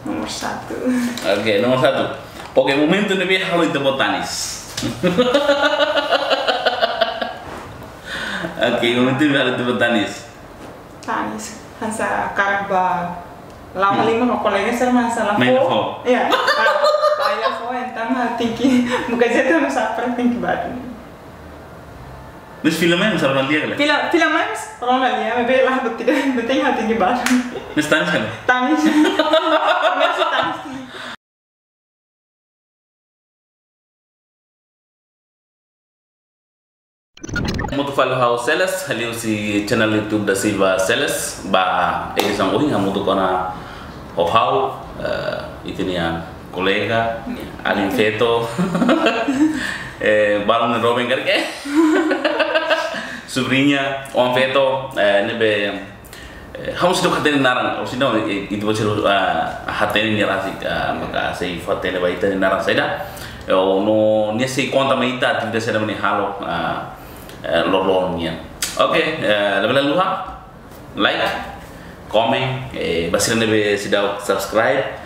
Nomor 1. Oke, nomor 1. Oke, momento ini halo itu botanis. Oke, momento ini halo itu botanis. Tanis, hansa karba. Lama lima kok kolega saya masalah Main fo. fo. Iya. Kaya fo entah tinggi. Muka jatuh masa apa tinggi badan. Mas filmnya misalnya dia kan? Film mas, orang lain ya, bebelah betul tinggi badan. Mas tanis kan? Tanis. Masih tanis. Muito falo how Celes, ali si channel YouTube da Silva Celes, ba edição hoje hamu tu kona o how itu nia kolega Alin Feto, Balon Robin kerja, sobrinha Om Feto, nebe hamu sudah katanya narang, or sino itu bocor hatene ni rasik, maka saya fatene ba itu narang saya dah, no ni si konta maita tidak saya dah halo. Lorongnya. Oke, lebih luha, like, comment, basiran nebe sudah subscribe,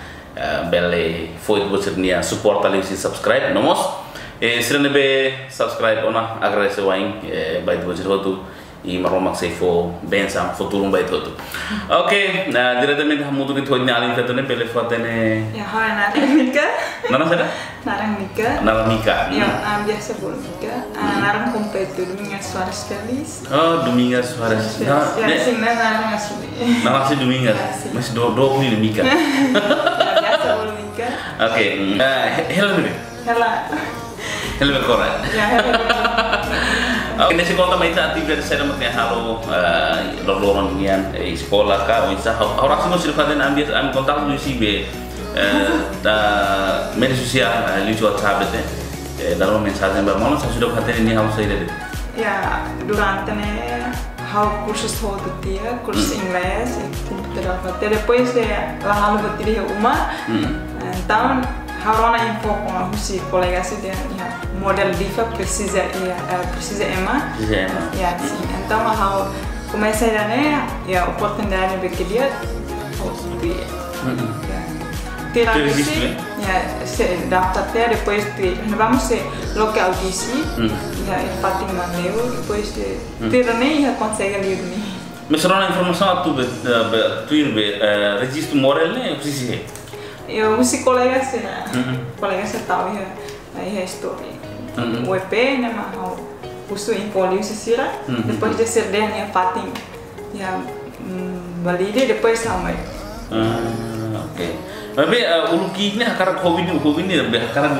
belle foi bocor nia support ali si subscribe, nomos, siran nebe subscribe ona agradecer wain, baik bocor hotu, e maromak sefo bensam futuro baik hotu. Oke, diretamente hamu tu itu nia alin feto ne belle fatene. Ya, hai narang Mika. Nana sada? Narang Mika. Narang Mika. Ya, biasa sebelum Mika. Narang kompetitor Domingas Suarez Feliz. Oh, Domingas Suarez. Ya, sing narang asli. Nama si Domingas. Masih dua ini Mika. Biasa sebelum Mika. Oke, hello dulu. Hello korang. Ya, Oke, nasi kota maita aktif dari saya namanya halo lorong nian sekolah kah, bisa orang semua sudah pada ambil kontak dulu sih be media sosial lucu WhatsApp itu dalam mensagem bermalam saya sudah pada ini harus saya dari. Ya, durante né how cursos todo dia, curso inglês e computador até depois de lá no bateria uma, então harona info com a Rússia colega se dia model diva precisa Emma. Ya, sim. Então how comecei a né ya oportunidade de dia ter assim ya se daftar até depois de vamos se local DC ya Fatima Mandeu depois de ter né ya consegue ali nih. Mas será informação tu registro moral né precisa. Eu usi colega se na colega se tahu ya aí a história o EP né mas uso info se sira depois de ser deh ya Fatim ya valide depois sama. Oke. Tapi uluki ini akar hobi ini lebih akar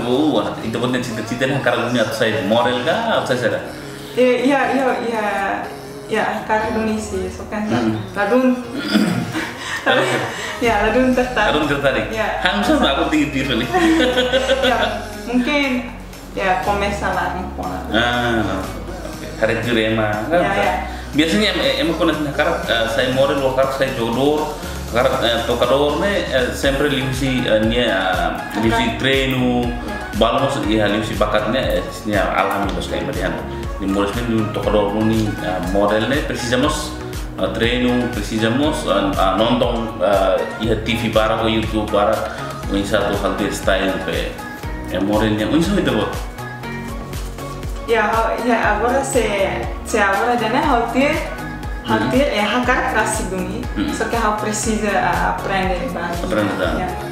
itu pun cita-cita nih akar dunia atau saya moral kah atau saya ada? Ya akar Indonesia so kan ladun. Ya, ladun tertarik. Ya. Hampir aku tinggi nih. Ya, mungkin ya komesalah Oke. Hari itu emang. Ya. Biasanya emang kena karena saya moral wakar saya jodoh karena tocador nih sempre livsi livsi treino balamos ya livsi bakatnya alhamdulillah saya merian di moral ini tocador nih modelnya precisamos treino precisamos nonton TV para o YouTube para satu hal di style pe modelnya itu itu Ya, agora se agora já né haltir hakar classe dumi, só que ela precisa aprender bastante.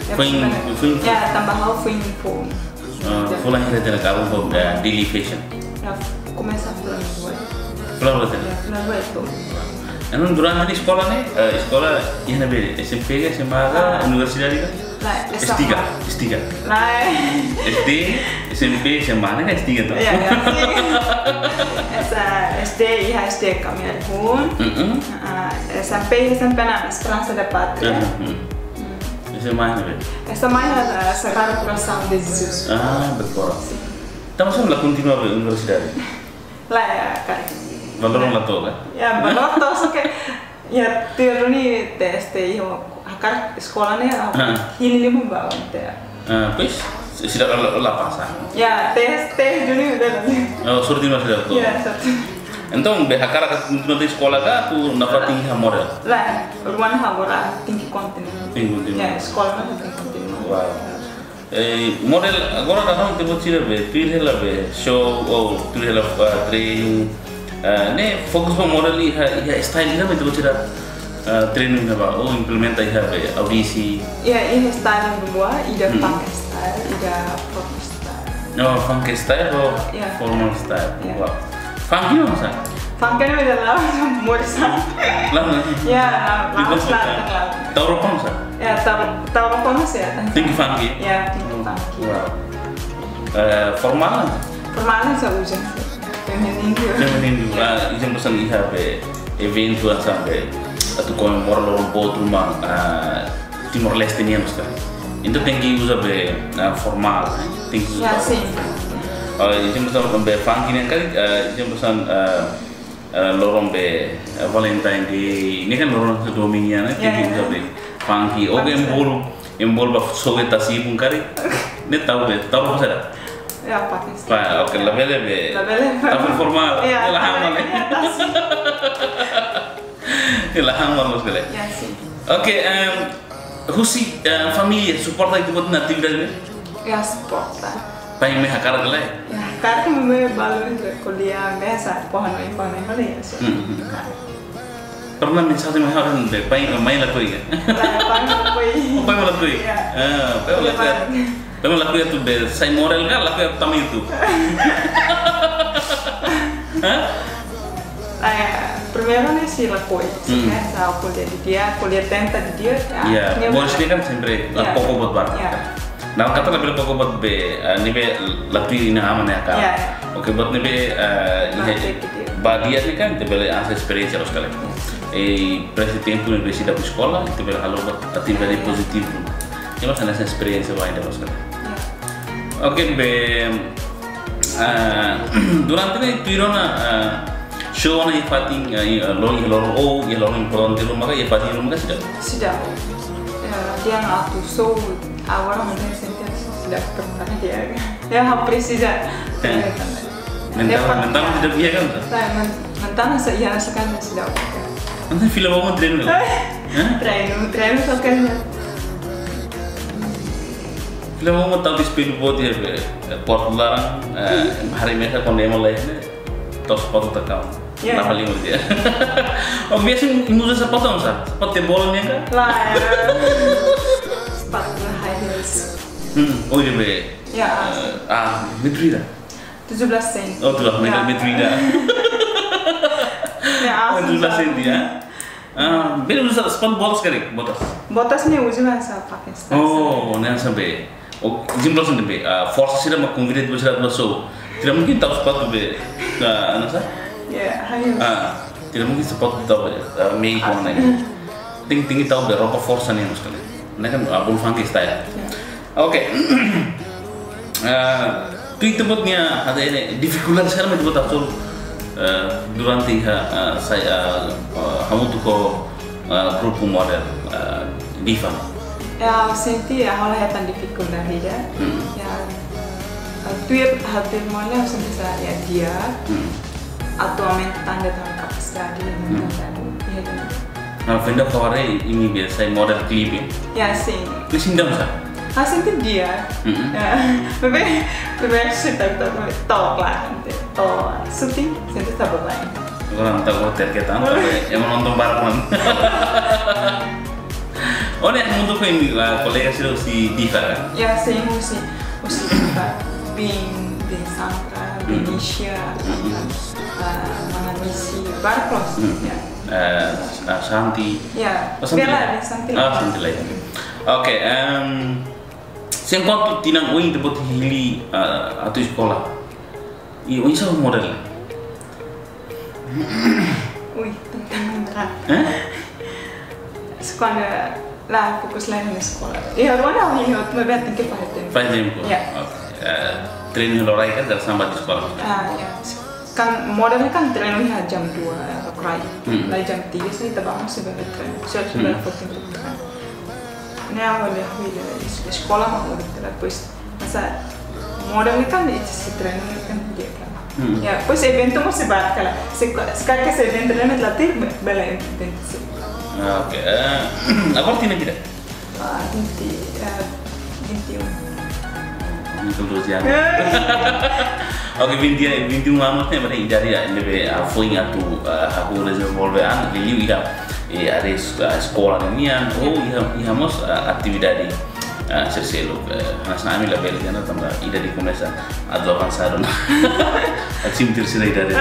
Aprender. Ya, tambah hal foi info. Fulan yang ada kalau daily fashion. Ya, começa fulan buat. Fulan betul. Ya, fulan buat itu. Anu durante di sekolah nih, sekolah yang nabi SMP SMA universitas kan? S3. Lah. SD, SMP, SMA nih S3 tuh. Ya, SD kami pun. SMP na Esperança da Pátria. SMA nih. SMA Sagrado Coração de Jesus. Betul. Kita masuk lah continua di universitas. Lah ya, kan. Balon lato kan? Ya, balon to so kayak ya tiru nih tes akar sekolahnya ini lima bawah teh. Pues sudah lapasan. Ya, tes dulu udah. Oh, sudah sudah tuh. Ya, satu. Entong be hakara ka nanti sekolah ka tu nafa tinggi model. Lah, rumah hagora tinggi continue. Ya, sekolah mah ting continue. Wow. Model agora datang tiba cira be, pilih lah be show, pilih lah training. Ne fokus pada model iha style ni tiba cira training apa? Implementa iha be audisi. Ya, ini style dua, ida pakai style, ida formal style. No, funky style atau formal style. Wow. Funky apa sah? Funky ni dah lama mursa. Lama. Ya, lama selatan lama. Tahu rupang sah? Ya, tahu rupang sih ya. Tinggi funky. Ya, tinggi funky. Wow. Formal? Formal saya ujian sih. Feminin juga. Feminin juga. Izin pesan iha be event tuan sampai atau komemor lorong pot rumah Timor Leste ni yang sekarang. Itu tinggi usaha be formal. Tinggi. Ya sih. Izin pesan be funky ni kan izin pesan lorong be Valentine Day. Ini kan lorong kedua mingguan tinggi usaha be funky. Oke embol bah soge tasi pun kari. Ini tahu apa saja? Ya pakai. Oke label tapi formal. Ya. Lahan mana? Lahan mana sekali? Ya sih. Oke, husi família suporta itu buat nanti berada? Ya suporta. Paling meh akar gelai? Ya karena memang balu kuliah biasa pohon ini ya sih. Pernah misalnya meh orang deh, paling main laku ya? Paling laku ya? Paling laku ya tuh be, saya moral kan laku ya pertama itu. Primeiro nih sih laku ya, saya kuliah tenta di dia. Ya, bonus dia kan sempre la poko buat bar. Nah, kata lebih poko buat be, ni be laku ini aman ya kan? Oke, buat ni be ini badia ni kan, tebel asa experience harus kali. Presiden pun besi dapat sekolah, tebel kalau buat timbal positif. Ini mas ada experience lain harus kali. Oke, be durante ini pirona show na ifating lorong importante rumah ka ifating rumah ka sudah dia ngaku so awal mungkin sentir sudah pernah dia ya precisa mental tidak dia kan mental saya sekarang sudah nanti film mau train train so kan film mau tahu di speed boat ya port larang hari mereka kondisi mulai tos foto terkam Kenapa lima dia? Oh biasa imusa sepatu sa? Sepatu bolanya kan? Lah, sepatu high heels. Oh iya be. Ya. Medrida. 17 sen. Oh tuh lah, Medrida. Ya, 17 sen dia. Beda udah sepatu bolos sekali, botas. Botas nih ujungnya saya pakai. Oh, nih sampai. Oh, jumlah sendiri be. Force sih dah mengkonfirmasi besar besar. Tidak mungkin tahu sepatu be. Anak saya. Ya, high heels. Tidak mungkin sepatu tahu Mei kau naik. Tinggi tahu berapa force nih sekali. Ini kan abul funky style. Oke. Itu tempatnya ada ini difficult sekarang itu betul. Durante saya kamu tuh kok grup model diva. Ya, senti ya hal yang difficult dari dia. Ya, tweet hati mana bisa ya dia. Atualmente tanda tangan kapasitas di Venda kawarnya ini biasa model klip ya sing. Itu sindang sah? Hasil itu dia. Bebe sudah tahu lah, tahu syuting sentuh sabar lain. Orang tahu terketan, tapi yang menonton bareng. Oh nih, untuk ini kolega si Diva kan? Ya sing si Diva, Bing Sandra, Benicia. Mana misi Barclays ya. Santi. Ya. Bella Santi. Santi lagi. Oke. Sen quanto tinang uing tebot hili atau sekolah. Iya, uing sama model. Tentang merah. Sekolah lah fokus lain di sekolah. Iya, mana uing itu mebet ke pahetem. Pahetem. Ya. Training lorai kan dari sambat di sekolah. Ya. Kan modelnya kan trainingnya jam 2 krai, dari jam 3 sih terbang sebagai train, sebagai foting kan. Ini awalnya di sekolah mau udah terus masa modelnya kan itu si training kan dia kan. Ya, pues evento masih banyak lah. Sekarang event training latih bela event sih. Oke. Apa artinya kita? Inti. Itu terus ya. Oke, vinti anos ne mare idari ya nebe foi atu aku resolvean liu ida ada sekolah nian ihamos atividade serselo nas nami la bel jana tamba ida di começa adlo avançado assim terceira idade.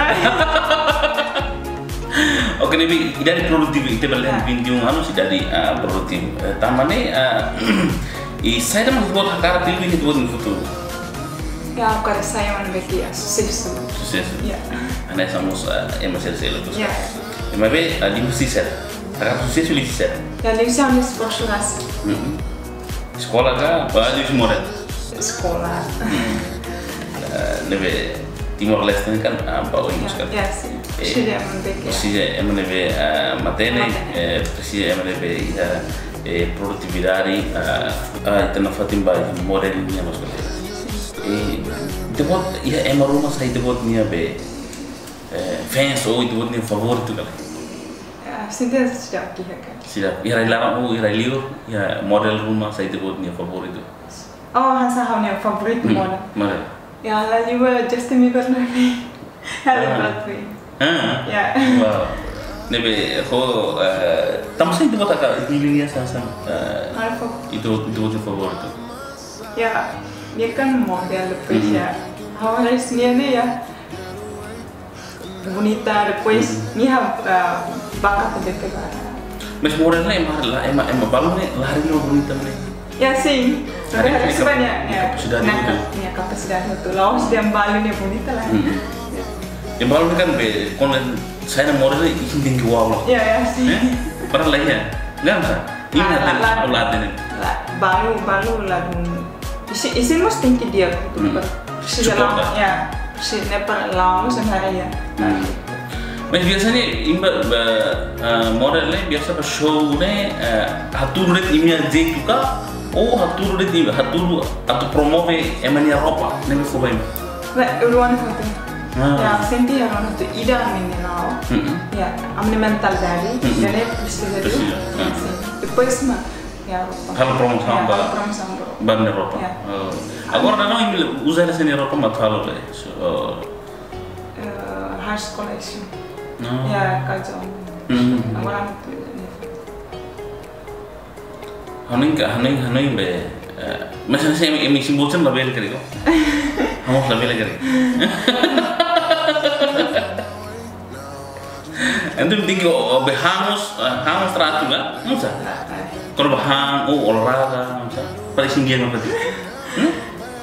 Oke, nebe idari produktif ite balen 21 anos idari produktif tambane saya dah membuat hakar tilu ini buat di futuro. Ya, agora saya menbagi sucesso. Sucesso. Ya. Anda somos MSL terus. Ya. Mas bem, ali mesti ser. Agora sucesso ali ser. Ya, livre são os profissionais. Sekolah kah? Baju semua. Sekolah. Nebe Timor Leste kan apa orang sekarang? Ya, sih. Sudah menbagi. Sudah MNB matene, sudah MNB produtividade, itu nafatin baik modelnya maksudnya. Itu buat ya emang rumah saya itu buat nih be fans itu buat nih favorit tuh kali. Sudah siap dia kan. Siap. Ya liur ya model rumah saya itu buat nih favorit itu. Oh, hasa hanya favorit model. Model. Ya lalu Justin Bieber nih. Halo Broadway. Ya. Wow. Nebe ko tamsa itu buat apa? Ini sasa. Itu buat favorit itu. Ya. Dia kan model depois ya. Harus nih ya. Bonita depois nih bakat depois. Mas modelnya emang balon nih lari lo bonita nih. Ya sih. Harus banyak ya. Sudah itu. Ya kapasitas itu. Laos dia balonnya bonita lah. Yang balon kan be kon saya modelnya ikin tinggi wow. Ya sih. Pernah lagi ya? Enggak bisa. Ini ada nih. Baru lagu isi mesti tinggi dia gitu. Sejalan ya. Sini per lalu sehari ya. Mas biasanya imba modelnya biasa pas show nih hatur red imnya J juga. Oh hatur red imba hatur atau promove emangnya Eropa nih coba imba. Nah, uruan itu. Ya, senti ya orang itu ida mengenal. Ya, amne mental dari dan precisa itu. Depois mah ya Eropa. Kalau promosi ban Eropa. Agora não usa essa Eropa matalo deh. Harsh collection. Ya, kacau. Agora Haning be. Macam saya emisi bosan label kali kok. Hamus label kali. Ente tinggi be hamus teratur nggak? Musa. Kalau bahang, olahraga, musa. Paling tinggi apa tuh?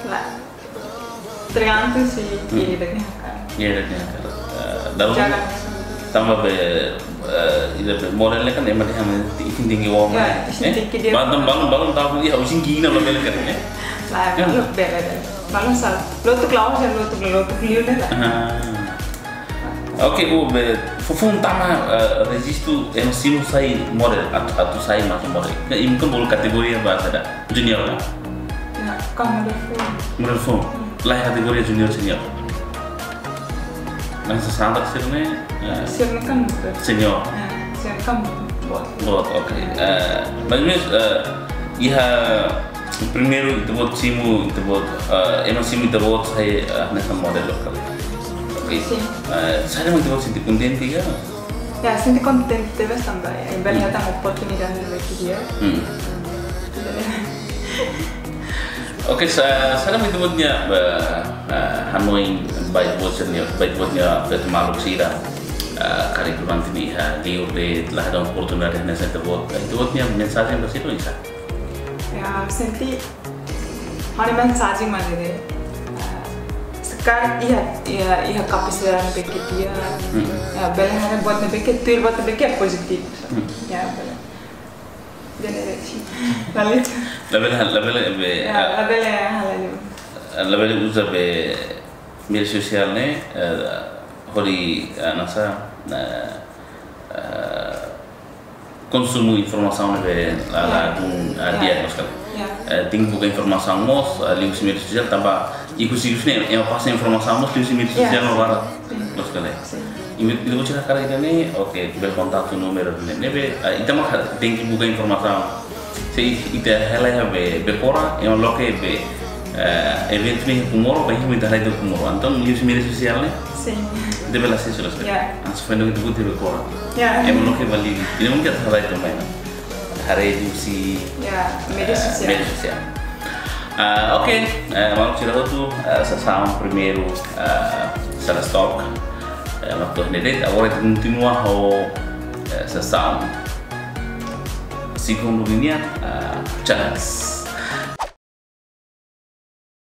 Lah. Tergantung sih kiri dan kan. Iya dan dalam tambah be modelnya kan emang dia tinggi wong. Bangun tahu dia harus tinggi nala bela kan ya. Lah, lu bela. Bangun salah. Lo tuh kelas dan lo tuh liu lah. Oke, fofun tama registro sino sai model atau sai masuk model. Ini mungkin boleh kategori yang bahasa ada junior lah. Ya, kamu model phone. Lah kategori junior senior. Nang sesandar sirne kan senior. Senior kan buat oke. Mas iha primeiro itu buat simu itu buat emang simu itu buat saya nasa model lokal. Saya mau coba senti konten tiga. Ya, senti konten debes tambah ya. Banyak oportunidad bagi dia. Oke, saya mau coba Hanoi baik buatnya Malu Sira. Kali kurang ini liur de telah ada oportunidad yang saya terbuat. Itu buatnya mensasi yang bersih bisa. Ya, senti hari mensasi mana deh. Sekarang iya kapasitas bagi dia. Ya, belahan buat bagi tuil buat bagi positif. Ya, belah. Generasi. Label usa be media sosial ne hori nasa konsumu informasi be la dia nos kan. Tinggi buka informasi mos liu media sosial tambah ikuti ne yang pas informasi mos liu media sosial no barat nos kan. Itu cara cara ini, oke, bel kontak tu nomor ini. Nebe, itu mah tinggi buka informasi. Se itu hal be kora, yang loke be event ni kumoro, bayi kita hari itu kumoro. Anton news media sosial ni. Sim. Itu bela sih sudah. Ya. Asal itu buat be kora. Ya. Yang loke balik. Ini mungkin hari itu mana. Hari itu si. Ya, media sosial. Media sosial. Oke, vamos tirar outro sessão primeiro será stock waktu ini agora continua o sessão segundo linha chance